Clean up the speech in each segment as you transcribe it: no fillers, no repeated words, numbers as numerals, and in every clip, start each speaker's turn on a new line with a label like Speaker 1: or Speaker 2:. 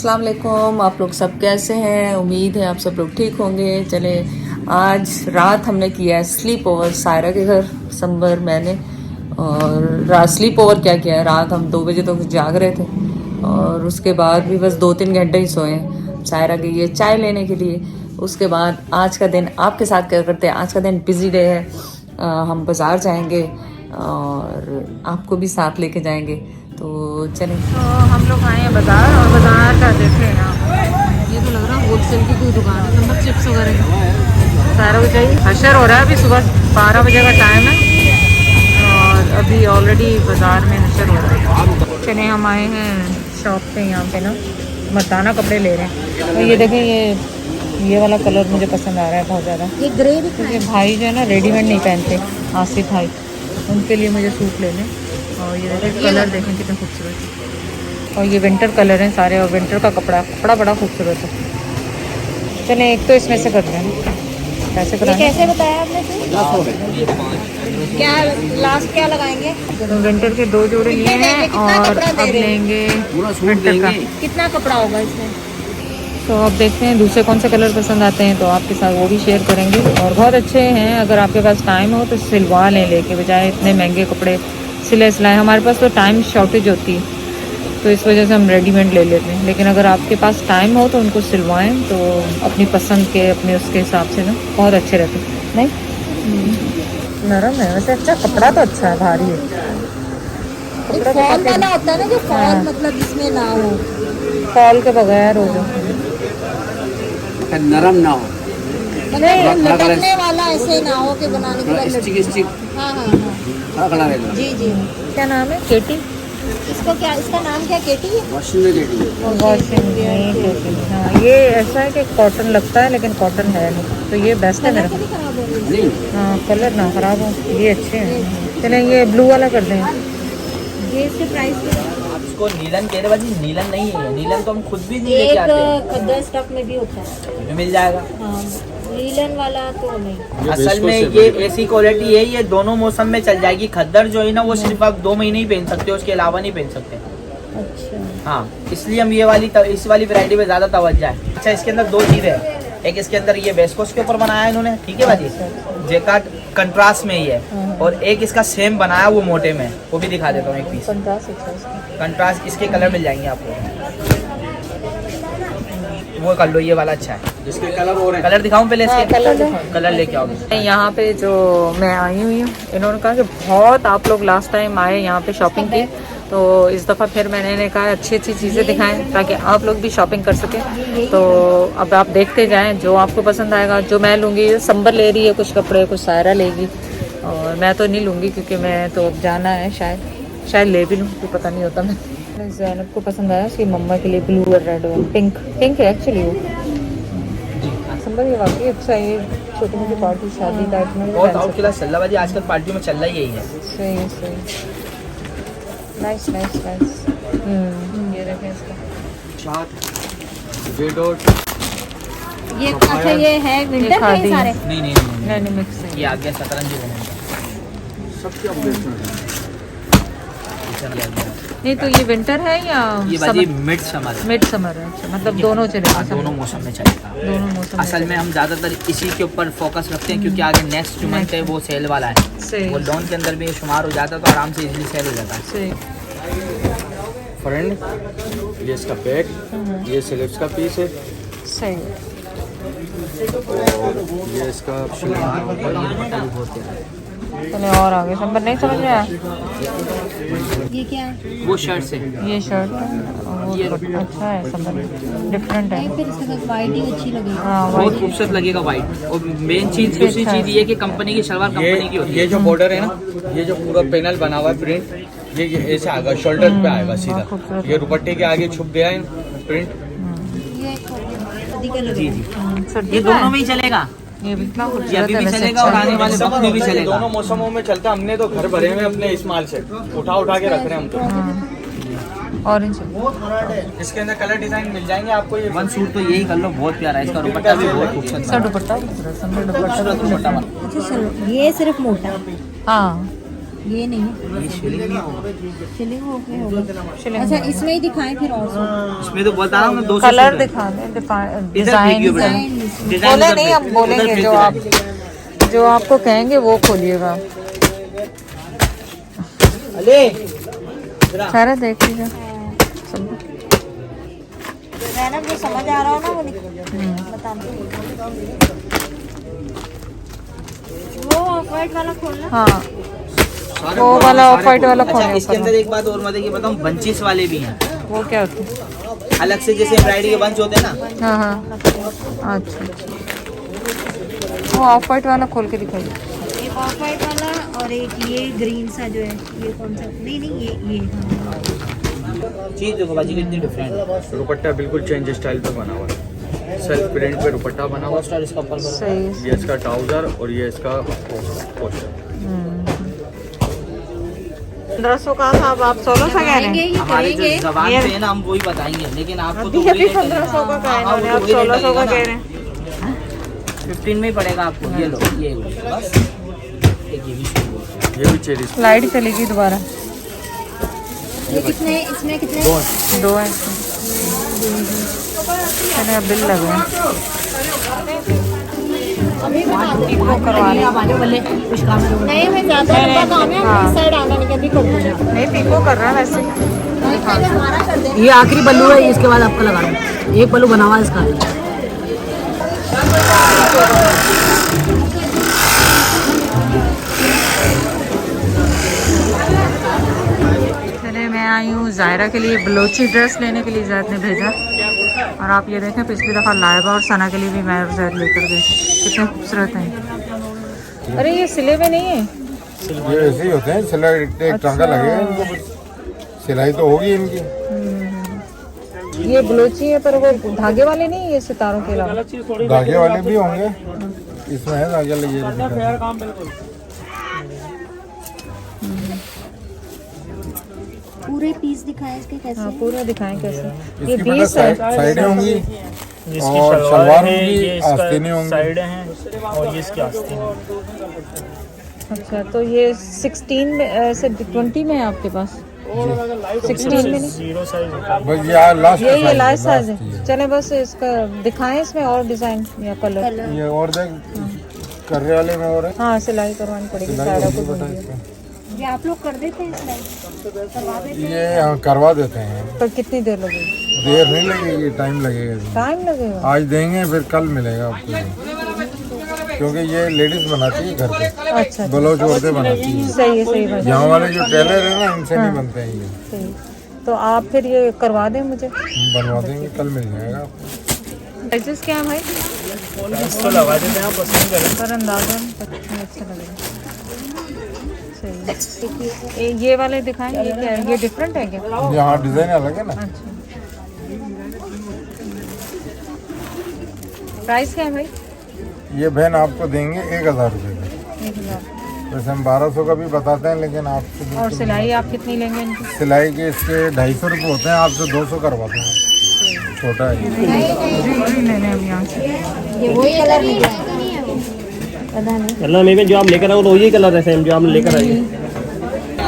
Speaker 1: अस्सलाम वालेकुम। आप लोग सब कैसे हैं? उम्मीद है आप सब लोग ठीक होंगे। चले, आज रात हमने किया है स्लीप ओवर सायरा के घर, संबर मैंने। और रात स्लीप ओवर क्या किया है, रात हम 2 बजे तक जाग रहे थे और उसके बाद भी बस 2-3 घंटे ही सोए। सायरा गई है चाय लेने के लिए। उसके बाद आज का दिन आपके साथ क्या करते हैं। आज का दिन बिजी डे है। हम बाज़ार जाएंगे और आपको भी साथ लेके जाएंगे। तो चलें। तो हम लोग आए हैं बाज़ार और बाज़ार का देखें यहाँ, ये तो लग रहा है होलसेल की कोई दुकान है, मतलब चिप्स वगैरह की। सारा कुछ चाहिए। हशर हो रहा है, अभी सुबह 12 बजे का टाइम है और अभी ऑलरेडी बाज़ार में हशर हो रहा है। चलें, हम आए हैं शॉप पे, यहाँ पे ना मर्दाना कपड़े ले रहे हैं। तो ये देखें, ये वाला कलर मुझे पसंद आ रहा है बहुत ज़्यादा। ये ग्रे, क्योंकि भाई जो है ना रेडीमेड नहीं पहनते, आसिफ भाई, उनके लिए मुझे सूट ले लें। और ये देखें कलर, देखें कितने खूबसूरत है। और ये विंटर कलर हैं सारे, और विंटर का कपड़ा बड़ा खूबसूरत है। चलें, एक तो इसमें से कर दें। कैसे कराएं?
Speaker 2: कैसे बताया आपने? क्या लास्ट क्या लगाएंगे?
Speaker 1: तो विंटर के 2 जोड़े लिए हैं और अब लेंगे विंटर का।
Speaker 2: कितना कपड़ा होगा इसमें?
Speaker 1: तो अब देखते हैं दूसरे कौन से कलर पसंद आते हैं, तो आपके साथ वो भी शेयर करेंगे। और बहुत अच्छे हैं, अगर आपके पास टाइम हो तो सिलवा लें, लेके बजाय इतने महंगे कपड़े सिलाए। हमारे पास तो टाइम शॉर्टेज होती है, तो इस वजह से हम रेडीमेड ले लेते हैं। लेकिन अगर आपके पास टाइम हो तो उनको सिलवाएं, तो अपनी पसंद के, अपने उसके हिसाब से ना बहुत अच्छे रहते हैं। नहीं नरम है वैसे, अच्छा कपड़ा तो अच्छा है, भारी है।
Speaker 2: एक फॉल वाला होता है ना, जो फॉल मतलब इसमें ना हो,
Speaker 1: फॉल के बगैर हो जो
Speaker 3: नरम ना हो,
Speaker 2: मतलब लटकने वाला ऐसे ना हो कि बनाने के बाद
Speaker 3: स्टिक
Speaker 2: हाँ हाँ हाँ
Speaker 3: खड़ा रहेगा।
Speaker 2: जी जी।
Speaker 1: क्या नाम है? केटी।
Speaker 2: इसको क्या, इसका नाम क्या? केटी है?
Speaker 3: वॉशिंग में केटी
Speaker 1: नहीं केटी। हाँ, ये ऐसा है कि कॉटन लगता है लेकिन कॉटन है नहीं, तो ये बेस्ट है मेरा।
Speaker 2: कलर तो नहीं खराब हो रही?
Speaker 3: नहीं,
Speaker 1: हाँ, कलर ना खराब हो, ये अच्छे हैं। चलें, ये ब्लू वाला कर दें।
Speaker 2: ये इसके प्राइस क्या है?
Speaker 3: आप इसको नीलन कह रहे बाजी, नीलन नहीं है। नीलन तो हम खुद भी नहीं लेके आते हैं।
Speaker 2: एक खद्दर स्टफ में भी होता है,
Speaker 3: ये मिल जाएगा।
Speaker 2: हाँ, नीलन वाला तो नहीं।
Speaker 3: असल में ये ऐसी क्वालिटी है, ये दोनों मौसम में चल जाएगी। खद्दर जो है ना, वो सिर्फ आप 2 महीने ही पहन सकते हो, उसके अलावा नहीं पहन सकते।
Speaker 2: अच्छा
Speaker 3: हाँ, इसलिए हम इस वाली वैरायटी में ज्यादा तवज्जो है। अच्छा, इसके अंदर 2 चीजें हैं। एक इसके अंदर ये वेस्कोस के ऊपर बनाया है इन्होंने, ठीक है बाजी, जेकार्ड कंट्रास्ट में ही है। और एक इसका सेम बनाया वो मोटे में, वो भी दिखा देता हूँ एक पीस। कंट्रास्ट इसके कलर मिल जाएंगे आपको, वो कर लो। ये वाला अच्छा है, इसके कलर और कलर दिखाऊं पहले इसके कलर लेके आओगे।
Speaker 1: यहाँ पे जो मैं आई हुई हूँ, इन्होंने कहा कि बहुत आप लोग लास्ट टाइम आए यहाँ पे शॉपिंग की, तो इस दफ़ा फिर मैंने कहा अच्छी चीज़ें दिखाएं ताकि आप लोग भी शॉपिंग कर सकें। तो अब आप देखते जाएं, जो आपको पसंद आएगा। जो मैं लूँगी, संबर ले रही है कुछ कपड़े, कुछ सायरा लेगी, और मैं तो नहीं लूँगी क्योंकि मैं तो अब जाना है, शायद ले भी लूँ, तो पता नहीं होता। मैं ज़ैनब को पसंद आया उसकी मम्मा के लिए ब्लू और रेड और पिंक है एक्चुअली वो। संबर ये वाकई अच्छा है, ये छोटी मोटी पार्टी शादी टाइप में
Speaker 3: बहुत आउट क्लास चल रहा है आजकल, पार्टियों में चल रहा ही यही है।
Speaker 1: सही। नाइस। ये देखें इसका
Speaker 2: ये अच्छा, ये है विंटर के ही सारे?
Speaker 3: नहीं
Speaker 1: मिक्स है।
Speaker 3: ये आ गया सतरंजी बनेगा।
Speaker 1: नहीं, तो ये विंटर है या
Speaker 3: ये बाजी मिड समर है।
Speaker 1: अच्छा, मतलब दोनों चलेगा?
Speaker 3: दोनों मौसम में चलेगा।
Speaker 1: दोनों मौसम
Speaker 3: असल में हम ज़्यादातर इसी के ऊपर फोकस रखते हैं, क्योंकि आगे नेक्स्ट जो मंथ है वो सेल वाला है। वो लॉन के अंदर भी शुमार हो जाता है, तो आराम से इजीली सेल हो जाता है।
Speaker 4: फ्रेंड, ये इसका बैग, ये स्लीव्स का पीस है।
Speaker 1: सही।
Speaker 4: और ये इसका
Speaker 1: चले और आगे संबर नहीं समझ में आया।
Speaker 2: ये क्या है?
Speaker 3: वो शर्ट से,
Speaker 1: ये शर्ट है, अच्छा है, संबर डिफरेंट है।
Speaker 2: फिर इसके साथ वाइट ही अच्छी लगेगी।
Speaker 1: हाँ,
Speaker 3: बहुत खूबसूरत लगेगा वाइट। और मेन चीज, दूसरी चीज ये कि कंपनी की शलवार कंपनी की होती है।
Speaker 4: ये जो बॉर्डर है ना, ये जो पूरा पैनल बना हुआ है प्रिंट, ये ऐसे आएगा, शोल्डर पे आएगा सीधा। ये दुपट्टे के आगे छुप गया है प्रिंट।
Speaker 3: ये दोनों में ही चलेगा,
Speaker 1: ये भी इतना
Speaker 3: ये अभी भी चलेगा और आने वाले वक्त में भी चलेगा।
Speaker 4: दोनों मौसमों में चलता। हमने तो घर भरे हुए अपने इस माल से, उठा के रख रहे हैं हम तो।
Speaker 1: ऑरेंज
Speaker 4: इसके अंदर कलर डिजाइन मिल जाएंगे आपको। ये
Speaker 3: वन सूट तो यही कर लो, बहुत प्यारा है। इसका दुपट्टा भी बहुत खूबसूरत
Speaker 1: दुपट्टा,
Speaker 3: दुपट्टा।
Speaker 2: अच्छा, ये सिर्फ मोटा?
Speaker 1: हाँ,
Speaker 2: ये नहीं है,
Speaker 3: ये शिलिंग नहीं होगा।
Speaker 2: शिलिंग हो गया। अच्छा इसमें ही दिखाएं फिर और
Speaker 3: इसमें तो बता रहा हूँ मैं 200
Speaker 1: कलर दिखा दें, डिजाइन बोले नहीं, हम बोलेंगे जो आपको कहेंगे वो खोलिएगा।
Speaker 3: अले
Speaker 1: सारा देख लीजिए।
Speaker 2: मैडम जो समझ आ रहा हो ना वो बताना। वो ऑफ वाइट वाला खोलना।
Speaker 1: हाँ वो वाला ऑफ वाइट वाला
Speaker 3: अच्छा,
Speaker 1: खोलना।
Speaker 3: इसके अंदर एक बात और मैं देखिए बताऊँ, बंचेस वाले भी हैं
Speaker 1: वो क्या होता है?
Speaker 3: अलग से, जैसे एम्ब्रॉयडरी के बंच होते हैं ना।
Speaker 1: हाँ हाँ अच्छा, वो ऑफ वाइट वाला खोल के दिखाइए।
Speaker 2: एक ऑफ वाइट वाला और एक ये ग्रीन सा जो है, ये कौन सा? नहीं ये हाँ।
Speaker 3: चीज देखो बाजी कितनी डिफरेंट है।
Speaker 4: दुपट्टा बिल्कुल चेंज स्टाइल पे बना हुआ है, सेल्फ प्रिंट पे दुपट्टा बना हुआ है।
Speaker 3: इसका ऊपर
Speaker 1: सही है।
Speaker 4: ये इसका ट्राउजर और ये इसका पोस्टर।
Speaker 1: 1500 का था, अब आप 1600 कह रहे हैं।
Speaker 3: हमारे जो जबान पे है ना, हम वही बताएंगे, लेकिन आपको तो
Speaker 1: अभी 1500 का कहा इन्होंने, अब 1600 का कह रहे हैं।
Speaker 3: 15 में ही पड़ेगा आपको। ये लो, ये बस एक
Speaker 4: ये भी चेरी
Speaker 1: लाइट चलेगी दोबारा।
Speaker 2: ये कितने, इसमें कितने?
Speaker 1: दो है। चले अब बिल लगे वो करवा लें।
Speaker 2: नहीं मैं ज्यादा लंबा काम है,
Speaker 1: हाँ।
Speaker 2: साइड आना नहीं कभी कर दूंगा।
Speaker 1: नहीं पीको कर रहा है वैसे।
Speaker 5: ये आखिरी पल्लू है, इसके बाद आपका लगा रहा हूँ। एक पल्लू बना हुआ है इसका।
Speaker 1: चले मैं आई हूँ जायरा के लिए बलोची ड्रेस लेने के लिए, जैद ने भेजा। और आप ये देखें, पिछली दफ़ा लाइबा और सना के लिए भी मैं और जैद लेकर गए। कितने खूबसूरत हैं। अरे ये सिले हुए नहीं है,
Speaker 6: ये ऐसे ही होते हैं, सिलाई एक टांका लगेगा इनको, सिलाई तो होगी इनकी।
Speaker 1: ये बलोची है पर वो धागे वाले नहीं, ये सितारों के अलावा
Speaker 6: धागे वाले भी होंगे, इसमें है धागे लगे।
Speaker 2: पूरे पीस दिखाएं इसके कैसे?
Speaker 1: हाँ पूरा दिखाएं कैसे। ये
Speaker 6: इसकी
Speaker 1: 20 है।
Speaker 6: साइडें होंगी और सलवार होंगी, आस्तीनें होंगी।
Speaker 7: साइड हैं और ये इसकी आस्तीन है।
Speaker 1: अच्छा तो ये 16 में ऐसे 20 में है आपके पास? 16 में नहीं,
Speaker 7: 0 साइज होता है।
Speaker 6: बस ये लास्ट
Speaker 1: ये लास्ट साइज है। चले बस इसका दिखाएं, इसमें और डिजाइन या कलर।
Speaker 6: ये और देख कर्रे वाले में और है,
Speaker 1: हाँ सिलाई करवानी पड़ेगी
Speaker 6: सिलाई
Speaker 1: सारा
Speaker 6: होगी
Speaker 1: कुछ।
Speaker 6: बेटा इसमें।
Speaker 2: ये आप लोग कर देते हैं सिलाई? करवा देते हैं?
Speaker 6: ये हाँ करवा देते हैं,
Speaker 1: पर कितनी देर लगेगी?
Speaker 6: देर नहीं लगेगी, टाइम लगेगा।
Speaker 1: टाइम लगेगा?
Speaker 6: आज देंगे फिर कल मिलेगा आपको, क्योंकि ये लेडीज बनाती है घर पे,
Speaker 1: अच्छा
Speaker 6: ब्लाउज औरतें बनाती है।
Speaker 1: सही है, सही बात
Speaker 6: यहाँ वाले जो टेलर है ना, इनसे नहीं बनते हैं ये।
Speaker 1: सही। तो आप फिर ये करवा दें मुझे,
Speaker 6: हम बनवा देंगे, कल मिल जाएगा आपको।
Speaker 1: प्राइसेस क्या है भाई?
Speaker 7: इसको लगा देते हैं, आप पसंद करें।
Speaker 1: पर अंदाजा अच्छा लगेगा। सही। ये वाले दिखाएं, ये क्या है? ये डिफरेंट है क्या?
Speaker 6: यहाँ डिजाइन अलग है ना।
Speaker 1: अच्छा प्राइस क्या है भाई?
Speaker 6: ये बहन आपको देंगे 1000 रुपये का।
Speaker 1: 1000।
Speaker 6: वैसे हम 1200 का भी बताते हैं, लेकिन आपसे
Speaker 1: और सिलाई आप कितनी लेंगे इनकी?
Speaker 6: सिलाई के इसके 250 रुपये होते हैं, आपसे 200 करवाते हैं। छोटा है
Speaker 1: जी लेने अब यहाँ से।
Speaker 2: ये वही कलर निकला है? पता नहीं।
Speaker 7: कलर में जो आप लेकर आओ तो यही कलर है सेम जो आप लेकर आइए।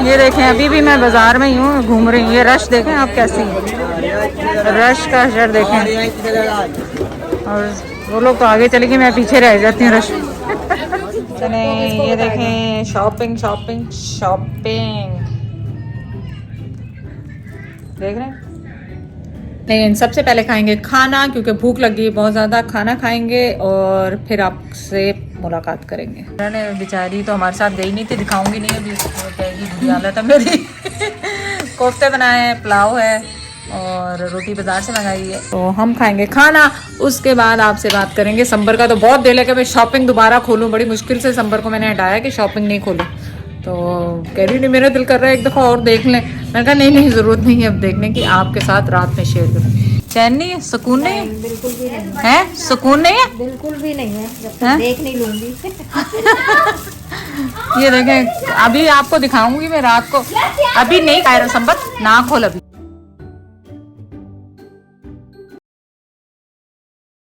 Speaker 1: ये देखें, अभी भी मैं बाजार में ही हूँ, घूम रही हूँ। ये रश देखें आप कैसी है, रश का शर देखें। और वो लोग तो आगे चले गए, मैं पीछे रह जाती हूँ रश। चले ये देखें, शॉपिंग शॉपिंग शॉपिंग देख रहे हैं। लेकिन सबसे पहले खाएंगे खाना, क्योंकि भूख लगी है बहुत ज़्यादा। खाना खाएंगे और फिर आपसे मुलाकात करेंगे। मैंने बेचारी तो हमारे साथ गई नहीं थी, दिखाऊंगी नहीं अभी, कहेगी बुरी हालत है मेरी। कोफ्ते बनाए हैं, पुलाव है और रोटी बाजार से मंगाई है। तो हम खाएंगे खाना, उसके बाद आपसे बात करेंगे। संबर का तो बहुत दिल है कि मैं शॉपिंग दोबारा खोलूँ। बड़ी मुश्किल से संबर को मैंने हटाया कि शॉपिंग नहीं खोलूँ। तो कह रही नहीं, मेरा दिल कर रहा है एक दफ़ा और देख लें। मैंने कहा नहीं ज़रूरत नहीं है अब देखने की, आपके साथ रात में शेयर करूँ। चैन नहीं है, सुकून नहीं है?
Speaker 2: बिल्कुल भी नहीं
Speaker 1: है सुकून नहीं है?
Speaker 2: बिल्कुल भी नहीं है, जब तक
Speaker 1: हैं?
Speaker 2: देख नहीं लूंगी।
Speaker 1: ये देखें, अभी आपको दिखाऊंगी मैं रात को। अभी नहीं खाया संबत, ना खोल अभी।